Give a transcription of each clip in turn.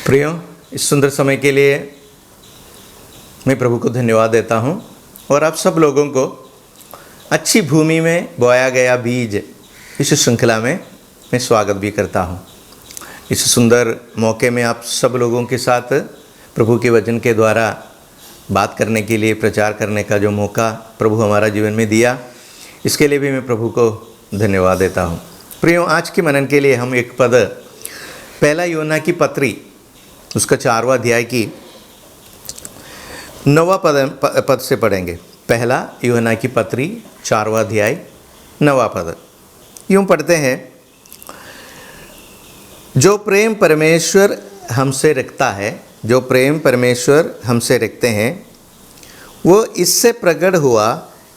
प्रियो, इस सुंदर समय के लिए मैं प्रभु को धन्यवाद देता हूँ और आप सब लोगों को अच्छी भूमि में बोया गया बीज इस श्रृंखला में मैं स्वागत भी करता हूँ। इस सुंदर मौके में आप सब लोगों के साथ प्रभु के वचन के द्वारा बात करने के लिए, प्रचार करने का जो मौका प्रभु हमारा जीवन में दिया, इसके लिए भी मैं प्रभु को धन्यवाद देता हूँ। प्रियो, आज के मनन के लिए हम एक पद पहला यूहन्ना की पत्री उसका 4वां अध्याय की 9वां पद से पढ़ेंगे। पहला यूहन्ना की पत्री 4वां अध्याय 9वां पद यूँ पढ़ते हैं, जो प्रेम परमेश्वर हमसे रखता है, जो प्रेम परमेश्वर हमसे रखते हैं, वो इससे प्रकट हुआ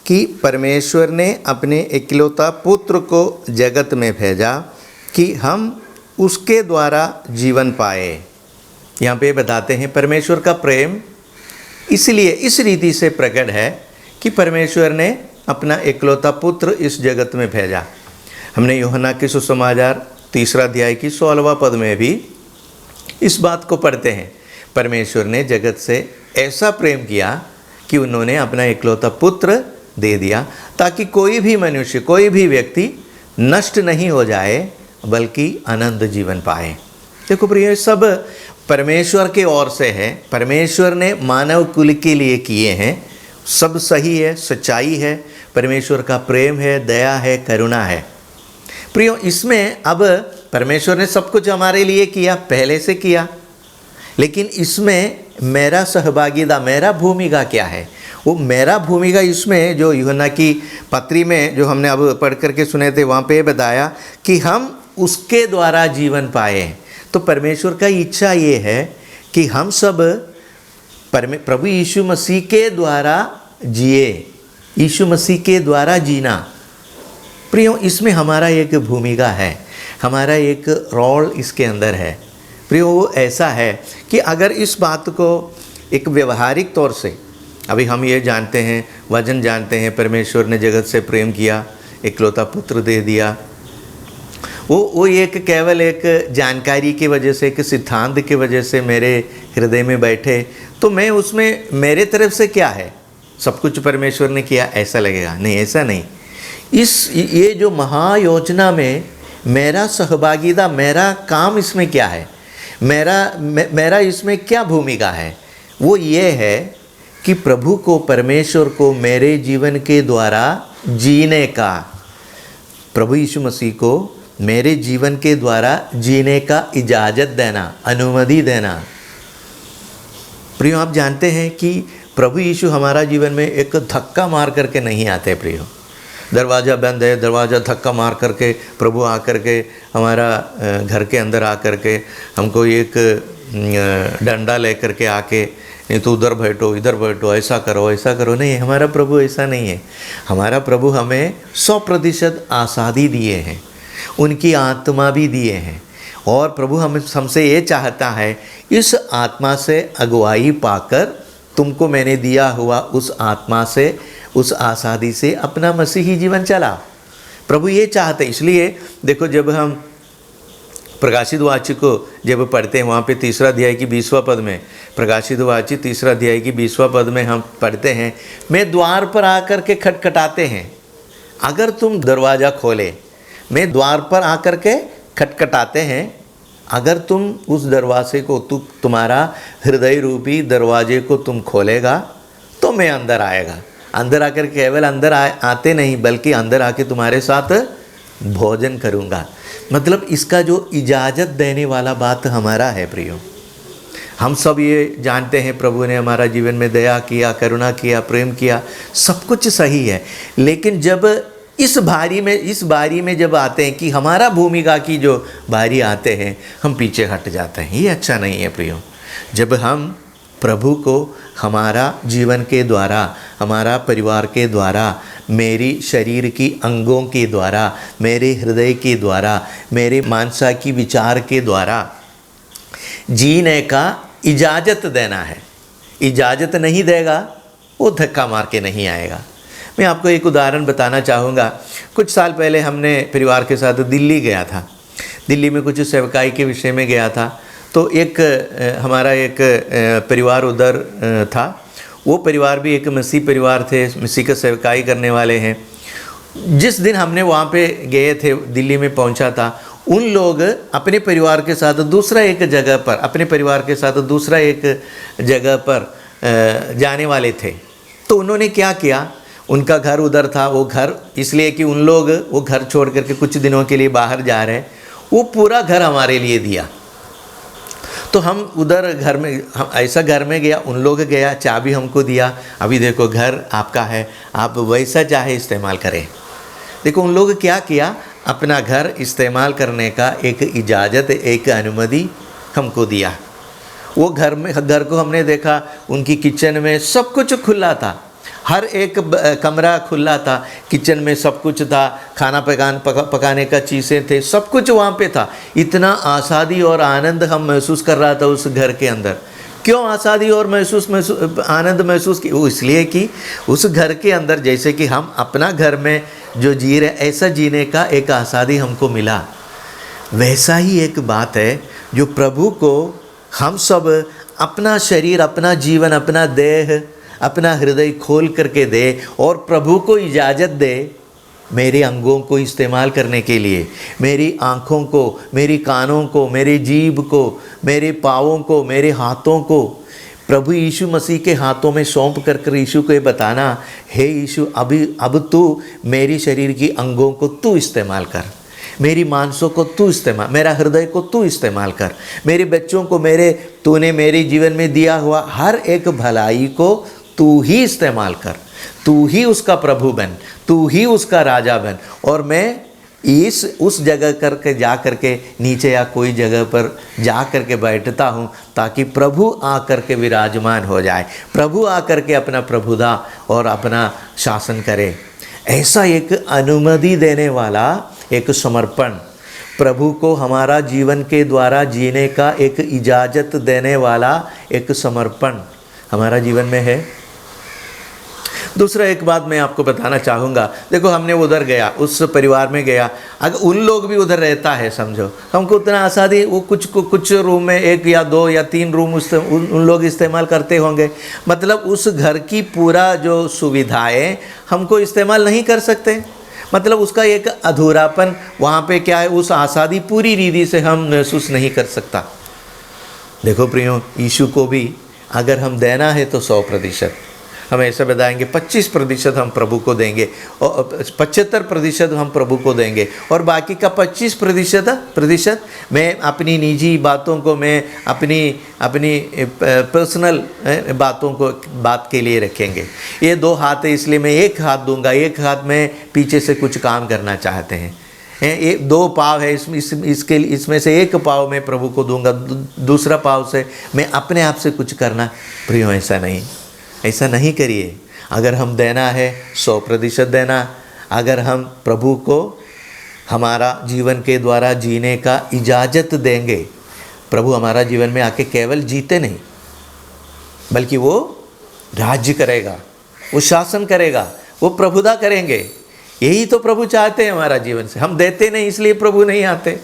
कि परमेश्वर ने अपने इकलौता पुत्र को जगत में भेजा कि हम उसके द्वारा जीवन पाए। यहाँ पे बताते हैं परमेश्वर का प्रेम इसलिए इस रीति से प्रकट है कि परमेश्वर ने अपना इकलौता पुत्र इस जगत में भेजा। हमने यूहन्ना के सुसमाचार 3 अध्याय की 16वां पद में भी इस बात को पढ़ते हैं। परमेश्वर ने जगत से ऐसा प्रेम किया कि उन्होंने अपना इकलौता पुत्र दे दिया ताकि कोई भी मनुष्य, कोई भी व्यक्ति नष्ट नहीं हो जाए बल्कि अनंत जीवन पाए। देखो प्रिय, सब परमेश्वर के ओर से है, परमेश्वर ने मानव कुल के लिए किए हैं। सब सही है, सच्चाई है, परमेश्वर का प्रेम है, दया है, करुणा है। प्रियो, इसमें अब परमेश्वर ने सब कुछ हमारे लिए किया, पहले से किया, लेकिन इसमें मेरा सहभागिता, मेरा भूमिका क्या है? वो मेरा भूमिका इसमें जो यूहन्ना की पत्री में जो हमने अब पढ़ करके सुने थे, वहाँ पे बताया कि हम उसके द्वारा जीवन पाए। तो परमेश्वर का इच्छा ये है कि हम सब प्रभु यीशु मसीह के द्वारा जिए, यीशु मसीह के द्वारा जीना। प्रियो, इसमें हमारा एक भूमिका है, हमारा एक रोल इसके अंदर है। प्रियो, वो ऐसा है कि अगर इस बात को एक व्यवहारिक तौर से, अभी हम ये जानते हैं, वचन जानते हैं, परमेश्वर ने जगत से प्रेम किया, इकलौता पुत्र दे दिया, वो एक केवल एक जानकारी की वजह से, एक सिद्धांत की वजह से मेरे हृदय में बैठे तो मैं उसमें मेरे तरफ से क्या है, सब कुछ परमेश्वर ने किया ऐसा लगेगा। नहीं, ऐसा नहीं। ये जो महायोजना में मेरा सहभागिता, मेरा काम इसमें क्या है, मेरा इसमें क्या भूमिका है, वो ये है कि प्रभु को, परमेश्वर को मेरे जीवन के द्वारा जीने का, प्रभु यीशु मसीह को मेरे जीवन के द्वारा जीने का इजाज़त देना, अनुमति देना। प्रियो, आप जानते हैं कि प्रभु यीशु हमारा जीवन में एक धक्का मार करके नहीं आते। प्रियो, दरवाज़ा बंद है, दरवाज़ा धक्का मार करके प्रभु आ करके हमारा घर के अंदर आ करके हमको एक डंडा ले करके आके, नहीं तो उधर बैठो, इधर बैठो, ऐसा करो, ऐसा करो। नहीं, हमारा प्रभु ऐसा नहीं है। हमारा प्रभु हमें 100% आज़ादी दिए हैं, उनकी आत्मा भी दिए हैं, और प्रभु हमसे ये चाहता है, इस आत्मा से अगुवाई पाकर तुमको मैंने दिया हुआ उस आत्मा से, उस आज़ादी से अपना मसीही जीवन चला। प्रभु ये चाहते। इसलिए देखो, जब हम प्रकाशित वाक्य को जब पढ़ते हैं, वहाँ पे 3 अध्याय की 20वां पद में, प्रकाशित वाक्य 3 अध्याय की 20वां पद में हम पढ़ते हैं, मैं द्वार पर आकर के खटखटाते हैं, अगर तुम दरवाज़ा खोले। मैं द्वार पर आकर के खटखटाते हैं, अगर तुम उस दरवाजे को, तुम्हारा हृदय रूपी दरवाजे को तुम खोलेगा तो मैं अंदर आएगा। अंदर आकर केवल अंदर आते नहीं, बल्कि अंदर आके तुम्हारे साथ भोजन करूँगा। मतलब इसका जो इजाज़त देने वाला बात हमारा है। प्रियो, हम सब ये जानते हैं प्रभु ने हमारा जीवन में दया किया, करुणा किया, प्रेम किया, सब कुछ सही है। लेकिन जब इस बारी में जब आते हैं कि हमारा भूमिका की जो बारी आते हैं, हम पीछे हट जाते हैं। ये अच्छा नहीं है प्रियो। जब हम प्रभु को हमारा जीवन के द्वारा, हमारा परिवार के द्वारा, मेरी शरीर की अंगों के द्वारा, मेरे हृदय के द्वारा, मेरे मानसा की विचार के द्वारा जीने का इजाज़त देना है। इजाज़त नहीं देगा, वो धक्का मार के नहीं आएगा। मैं आपको एक उदाहरण बताना चाहूँगा। कुछ साल पहले हमने परिवार के साथ दिल्ली गया था। दिल्ली में कुछ सेवकाई के विषय में गया था। तो एक हमारा एक परिवार उधर था। वो परिवार भी एक मसीह परिवार थे, मसीह का सेवकाई करने वाले हैं। जिस दिन हमने वहाँ पे गए थे, दिल्ली में पहुँचा था, उन लोग अपने परिवार के साथ दूसरा एक जगह पर, अपने परिवार के साथ दूसरा एक जगह पर जाने वाले थे। तो उन्होंने क्या किया, उनका घर उधर था। वो घर इसलिए कि उन लोग वो घर छोड़ करके कुछ दिनों के लिए बाहर जा रहे हैं, वो पूरा घर हमारे लिए दिया। तो हम उधर घर में, हम ऐसा घर में गया, उन लोग गया, चाबी हमको दिया, अभी देखो घर आपका है, आप वैसा चाहे इस्तेमाल करें। देखो उन लोग क्या किया, अपना घर इस्तेमाल करने का एक इजाज़त, एक अनुमति हमको दिया। वो घर को हमने देखा, उनकी किचन में सब कुछ खुला था, हर एक कमरा खुला था, किचन में सब कुछ था, खाना पकाने का चीज़ें थे, सब कुछ वहाँ पे था। इतना आज़ादी और आनंद हम महसूस कर रहा था उस घर के अंदर। क्यों आज़ादी और आनंद महसूस की? वो इसलिए कि उस घर के अंदर जैसे कि हम अपना घर में जो जी रहे, ऐसा जीने का एक आज़ादी हमको मिला। वैसा ही एक बात है जो प्रभु को हम सब अपना शरीर, अपना जीवन, अपना देह, अपना हृदय खोल करके दे और प्रभु को इजाज़त दे मेरे अंगों को इस्तेमाल करने के लिए, मेरी आँखों को, मेरी कानों को, मेरे जीभ को, मेरे पाँवों को, मेरे हाथों को प्रभु यीशु मसीह के हाथों में सौंप कर यीशु को ये बताना, हे यीशु, अब तू मेरी शरीर की अंगों को तू इस्तेमाल कर, मेरी मांसों को तू इस्तेमाल, मेरा हृदय को तू इस्तेमाल कर, मेरे बच्चों को, तूने मेरे जीवन में दिया हुआ हर एक भलाई को तू ही इस्तेमाल कर, तू ही उसका प्रभु बन, तू ही उसका राजा बन। और मैं उस जगह करके जा करके नीचे या कोई जगह पर जा करके बैठता हूँ ताकि प्रभु आ करके विराजमान हो जाए, प्रभु आ करके अपना प्रभुता और अपना शासन करे। ऐसा एक अनुमति देने वाला एक समर्पण, प्रभु को हमारा जीवन के द्वारा जीने का एक इजाज़त देने वाला एक समर्पण हमारा जीवन में है। दूसरा एक बात मैं आपको बताना चाहूँगा, देखो हमने उधर गया, उस परिवार में गया, अगर उन लोग भी उधर रहता है, समझो हमको उतना आसानी, वो कुछ रूम में 1 या 2 या 3 रूम उन लोग इस्तेमाल करते होंगे, मतलब उस घर की पूरा जो सुविधाएं हमको इस्तेमाल नहीं कर सकते, मतलब उसका एक अधूरापन वहाँ पे क्या है, उस आज़ादी पूरी रीति से हम महसूस नहीं कर सकता। देखो प्रियो, यीशु को भी अगर हम देना है तो 100% हम ऐसा बताएंगे, 25% हम प्रभु को देंगे और 75% हम प्रभु को देंगे और बाकी का 25% मैं अपनी निजी बातों को, मैं अपनी पर्सनल बात के लिए रखेंगे। ये 2 हाथ है इसलिए मैं 1 हाथ दूंगा, 1 हाथ में पीछे से कुछ काम करना चाहते हैं। 2 पाँव है, इसमें से 1 पाँव मैं प्रभु को दूंगा, दूसरा पाँव से मैं अपने आप से कुछ करना। प्रियो, ऐसा नहीं करिए। अगर हम देना है 100% देना, अगर हम प्रभु को हमारा जीवन के द्वारा जीने का इजाज़त देंगे, प्रभु हमारा जीवन में आके केवल जीते नहीं बल्कि वो राज्य करेगा, वो शासन करेगा, वो प्रभुता करेंगे। यही तो प्रभु चाहते हैं हमारा जीवन से। हम देते नहीं इसलिए प्रभु नहीं आते,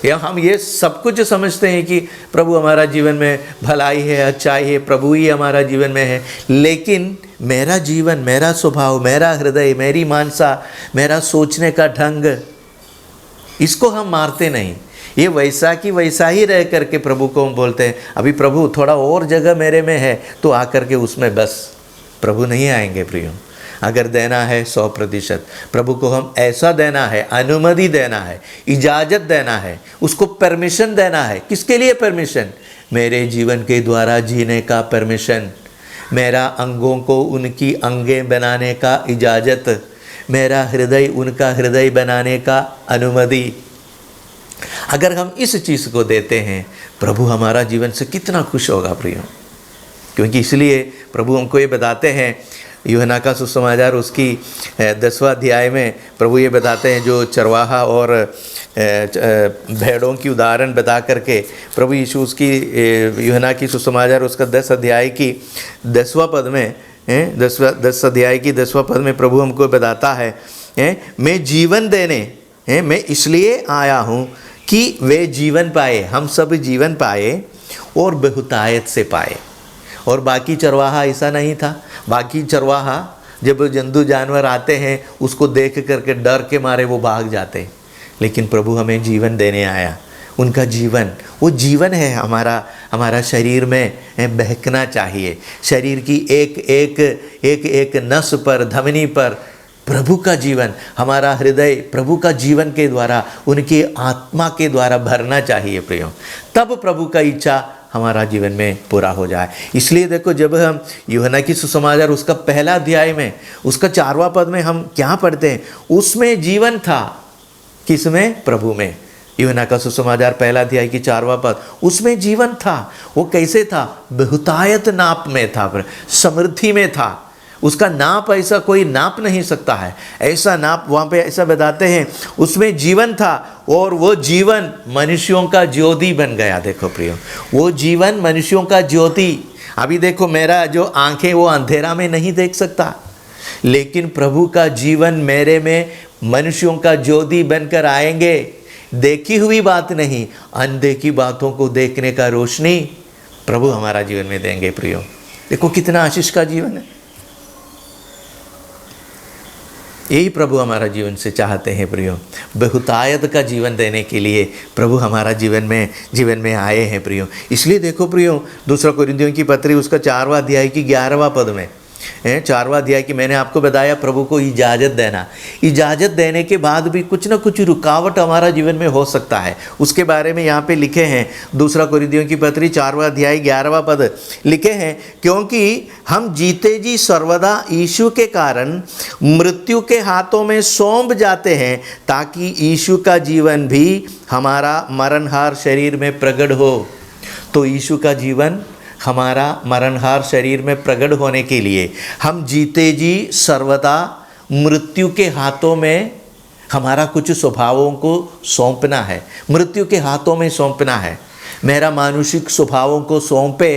या हम ये सब कुछ समझते हैं कि प्रभु हमारा जीवन में भलाई है, अच्छाई है, प्रभु ही हमारा जीवन में है, लेकिन मेरा जीवन, मेरा स्वभाव, मेरा हृदय, मेरी मानसा, मेरा सोचने का ढंग, इसको हम मारते नहीं। ये वैसा कि वैसा ही रह करके प्रभु को हम बोलते हैं, अभी प्रभु थोड़ा और जगह मेरे में है तो आकर के उसमें बस। प्रभु नहीं आएंगे प्रियो। अगर देना है 100%, प्रभु को हम ऐसा देना है, अनुमति देना है, इजाज़त देना है, उसको परमिशन देना है। किसके लिए परमिशन? मेरे जीवन के द्वारा जीने का परमिशन, मेरा अंगों को उनकी अंगें बनाने का इजाज़त, मेरा हृदय उनका हृदय बनाने का अनुमति। अगर हम इस चीज़ को देते हैं, प्रभु हमारा जीवन से कितना खुश होगा प्रियो। क्योंकि इसलिए प्रभु हमको ये बताते हैं, यूहन्ना का सुसमाचार उसकी 10वां अध्याय में प्रभु ये बताते हैं, जो चरवाहा और भेड़ों की उदाहरण बता करके प्रभु यीशु उसकी यूहन्ना की सुसमाचार उसका 10 अध्याय की 10वां पद में 10 अध्याय की 10वां पद में प्रभु हमको बताता है, मैं जीवन देने मैं इसलिए आया हूँ कि वे जीवन पाए, हम सब जीवन पाए और बहुतायत से पाए। और बाकी चरवाहा ऐसा नहीं था। बाकी चरवाहा जब जंतु जानवर आते हैं उसको देख करके डर के मारे वो भाग जाते, लेकिन प्रभु हमें जीवन देने आया। उनका जीवन, वो जीवन है हमारा शरीर में बहकना चाहिए। शरीर की एक नस पर, धमनी पर प्रभु का जीवन, हमारा हृदय प्रभु का जीवन के द्वारा, उनकी आत्मा के द्वारा भरना चाहिए प्रियो। तब प्रभु का इच्छा हमारा जीवन में पूरा हो जाए। इसलिए देखो, जब हम यूहन्ना की सुसमाचार उसका पहला अध्याय में उसका 4वां पद में हम क्या पढ़ते हैं, उसमें जीवन था। किसमें? प्रभु में। यूहन्ना का सुसमाचार पहला अध्याय की 4वां पद, उसमें जीवन था। वो कैसे था? बहुतायत नाप में था, समृद्धि में था। उसका नाप ऐसा कोई नाप नहीं सकता है, ऐसा नाप वहाँ पे ऐसा बताते हैं। उसमें जीवन था और वो जीवन मनुष्यों का ज्योति बन गया। देखो प्रियो, वो जीवन मनुष्यों का ज्योति। अभी देखो, मेरा जो आंखें वो अंधेरा में नहीं देख सकता, लेकिन प्रभु का जीवन मेरे में मनुष्यों का ज्योति बनकर आएंगे। देखी हुई बात नहीं, अनदेखी बातों को देखने का रोशनी प्रभु हमारा जीवन में देंगे प्रियो। देखो कितना आशीष का जीवन है। यही प्रभु हमारा जीवन से चाहते हैं प्रियो। बहुतायत का जीवन देने के लिए प्रभु हमारा जीवन में आए हैं प्रियो। इसलिए देखो प्रियो, दूसरा कोरिन्थियों की पत्री उसका 4वां अध्याय की 11वां पद में, 4वां अध्याय की मैंने आपको बताया, प्रभु को इजाज़त देना। इजाज़त देने के बाद भी कुछ ना कुछ रुकावट हमारा जीवन में हो सकता है। उसके बारे में यहाँ पे लिखे हैं, दूसरा कोरिन्थियों की पत्री 4वां अध्याय 11वां पद लिखे हैं, क्योंकि हम जीते जी सर्वदा यीशु के कारण मृत्यु के हाथों में सौंप जाते हैं, ताकि यीशु का जीवन भी हमारा मरणहार शरीर में प्रकट हो। तो यीशु का जीवन हमारा मरणहार शरीर में प्रकट होने के लिए हम जीते जी सर्वदा मृत्यु के हाथों में हमारा कुछ स्वभावों को सौंपना है। मृत्यु के हाथों में सौंपना है। मेरा मानुषिक स्वभावों को सौंपे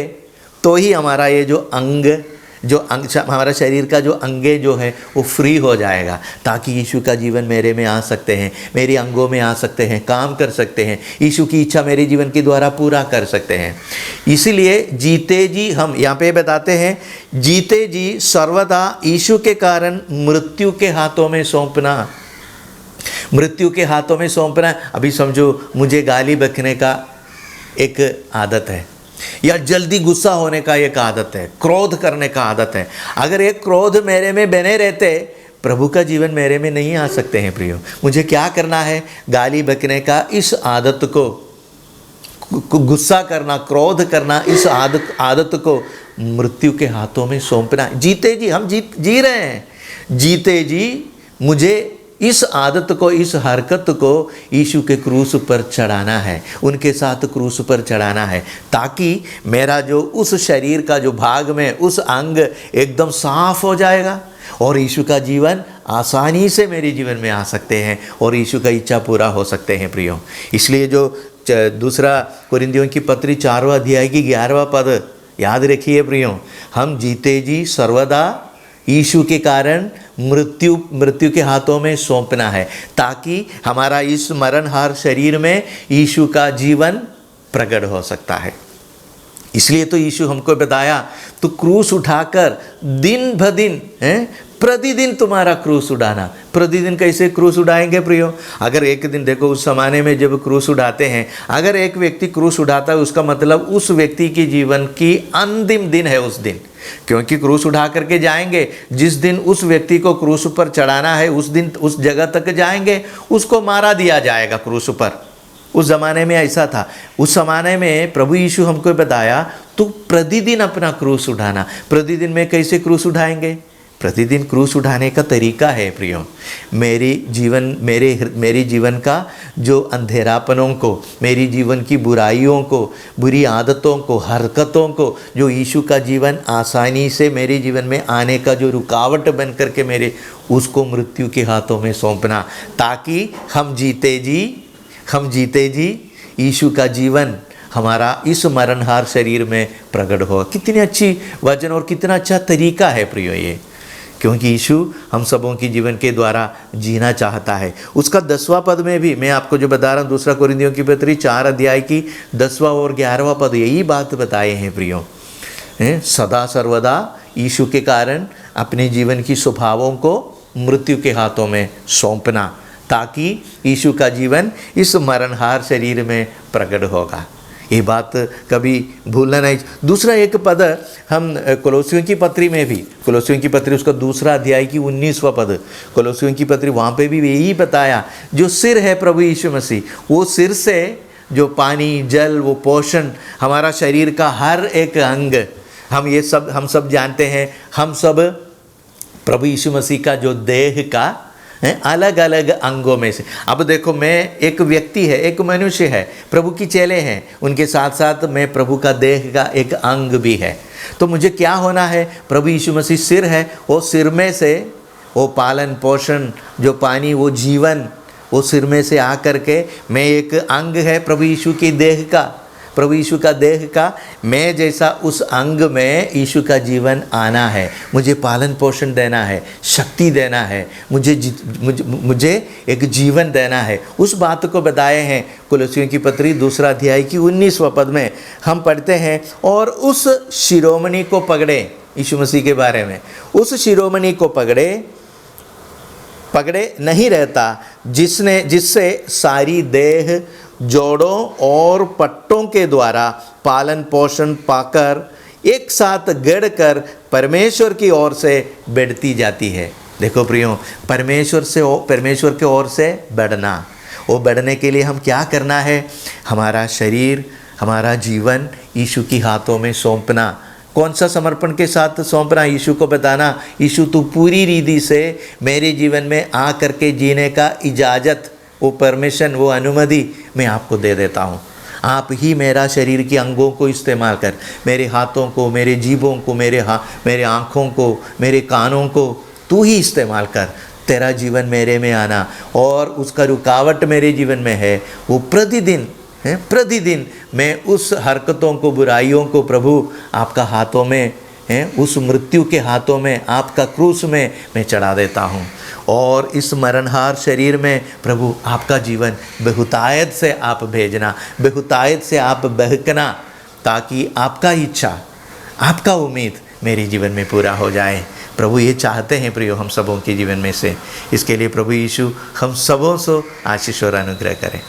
तो ही हमारा ये जो हमारा शरीर का जो अंगे जो है वो फ्री हो जाएगा, ताकि यीशु का जीवन मेरे में आ सकते हैं, मेरे अंगों में आ सकते हैं, काम कर सकते हैं, यीशु की इच्छा मेरे जीवन के द्वारा पूरा कर सकते हैं। इसीलिए जीते जी, हम यहाँ पे बताते हैं, जीते जी सर्वदा यीशु के कारण मृत्यु के हाथों में सौंपना। मृत्यु के हाथों में सौंपना। अभी समझो, मुझे गाली बकने का एक आदत है, या जल्दी गुस्सा होने का एक आदत है, क्रोध करने का आदत है। अगर एक क्रोध मेरे में बने रहते, प्रभु का जीवन मेरे में नहीं आ सकते हैं प्रियो। मुझे क्या करना है? गाली बकने का इस आदत को, गुस्सा करना, क्रोध करना, इस आदत को मृत्यु के हाथों में सौंपना। जीते जी हम जी रहे हैं, जीते जी मुझे इस आदत को, इस हरकत को यीशु के क्रूस पर चढ़ाना है, उनके साथ क्रूस पर चढ़ाना है, ताकि मेरा जो उस शरीर का जो भाग में उस अंग एकदम साफ हो जाएगा और यीशु का जीवन आसानी से मेरे जीवन में आ सकते हैं और यीशु का इच्छा पूरा हो सकते हैं प्रियो। इसलिए जो दूसरा कोरिन्थियों की पत्री 4वां अध्याय की 11वां पद याद रखिए प्रियो, हम जीते जी सर्वदा यीशु के कारण मृत्यु के हाथों में सौंपना है, ताकि हमारा इस मरणहार शरीर में यीशु का जीवन प्रकट हो सकता है। इसलिए तो यीशु हमको बताया, तो क्रूस उठाकर दिन ब दिन, प्रतिदिन तुम्हारा क्रूस उठाना। प्रतिदिन कैसे क्रूस उठाएंगे प्रियो? अगर एक दिन, देखो उस ज़माने में जब क्रूस उठाते हैं, अगर एक व्यक्ति क्रूस उठाता है, उसका मतलब उस व्यक्ति के जीवन की अंतिम दिन है उस दिन, क्योंकि क्रूस उठा करके जाएंगे। जिस दिन उस व्यक्ति को क्रूस पर चढ़ाना है, उस दिन उस जगह तक जाएंगे, उसको मारा दिया जाएगा क्रूस पर। उस ज़माने में ऐसा था। उस ज़माने में प्रभु यीशु हमको बताया, तो प्रतिदिन अपना क्रूस उठाना। प्रतिदिन में कैसे क्रूस उठाएंगे? प्रतिदिन क्रूस उठाने का तरीका है प्रियो, मेरे जीवन का जो अंधेरापनों को, मेरी जीवन की बुराइयों को, बुरी आदतों को, हरकतों को, जो यीशु का जीवन आसानी से मेरे जीवन में आने का जो रुकावट बन करके मेरे, उसको मृत्यु के हाथों में सौंपना, ताकि हम जीते जी यीशु का जीवन हमारा इस मरणहार शरीर में प्रकट हो। कितनी अच्छी वचन और कितना अच्छा तरीका है प्रियो ये। क्योंकि यीशु हम सबों की जीवन के द्वारा जीना चाहता है। उसका 10वां पद में भी मैं आपको जो बता रहा हूँ, 2 कोरिन्थियों की पत्री 4 अध्याय की 10वां और 11वां पद यही बात बताए हैं प्रियो। सदा सर्वदा यीशु के कारण अपने जीवन की स्वभावों को मृत्यु के हाथों में सौंपना, ताकि यीशु का जीवन इस मरणहार शरीर में प्रकट होगा। ये बात कभी भूलना नहीं। दूसरा एक पद हम कोलोसियों की पत्री में भी, कोलोसियों की पत्री उसका 2 अध्याय की 19वां पद, कोलोसियों की पत्री वहाँ पे भी यही बताया, जो सिर है प्रभु यीशु मसीह, वो सिर से जो पानी जल वो पोषण हमारा शरीर का हर एक अंग, हम सब जानते हैं, हम सब प्रभु यीशु मसीह का जो देह का अलग अलग अंगों में से। अब देखो, मैं एक व्यक्ति है, एक मनुष्य है, प्रभु की चेले हैं, उनके साथ साथ मैं प्रभु का देह का एक अंग भी है। तो मुझे क्या होना है? प्रभु यीशु मसीह सिर है, वो सिर में से वो पालन पोषण जो पानी वो जीवन वो सिर में से आ करके मैं एक अंग है प्रभु यीशु की देह का, प्रभु यीशु का देह का, मैं जैसा उस अंग में यीशु का जीवन आना है, मुझे पालन पोषण देना है, शक्ति देना है, मुझे एक जीवन देना है। उस बात को बताए हैं कोलोसियों की पत्री 2 अध्याय की 19वां पद में हम पढ़ते हैं, और उस शिरोमणि को पकड़े, यीशु मसीह के बारे में, उस शिरोमणि को पकड़े नहीं रहता, जिससे सारी देह जोड़ों और पट्टों के द्वारा पालन पोषण पाकर एक साथ गढ़कर परमेश्वर की ओर से बढ़ती जाती है। देखो प्रियो, परमेश्वर की ओर से बढ़ना, वो बढ़ने के लिए हम क्या करना है? हमारा शरीर, हमारा जीवन यीशु की हाथों में सौंपना। कौन सा समर्पण के साथ सौंपना? यीशु को बताना, यीशु तू पूरी रीति से मेरे जीवन में आ करके जीने का इजाज़त, वो परमिशन, वो अनुमति मैं आपको दे देता हूँ। आप ही मेरा शरीर के अंगों को इस्तेमाल कर, मेरे हाथों को, मेरे जीभों को, मेरे आँखों को, मेरे कानों को तू ही इस्तेमाल कर। तेरा जीवन मेरे में आना, और उसका रुकावट मेरे जीवन में है, वो प्रतिदिन मैं उस हरकतों को, बुराइयों को प्रभु आपका हाथों में, उस मृत्यु के हाथों में, आपका क्रूस में मैं चढ़ा देता हूँ। और इस मरणहार शरीर में प्रभु आपका जीवन बहुतायत से आप भेजना, बहुतायत से आप बहकना, ताकि आपका इच्छा, आपका उम्मीद मेरे जीवन में पूरा हो जाए। प्रभु ये चाहते हैं प्रियो हम सबों के जीवन में से। इसके लिए प्रभु यीशु हम सबों से आशीष और अनुग्रह करें।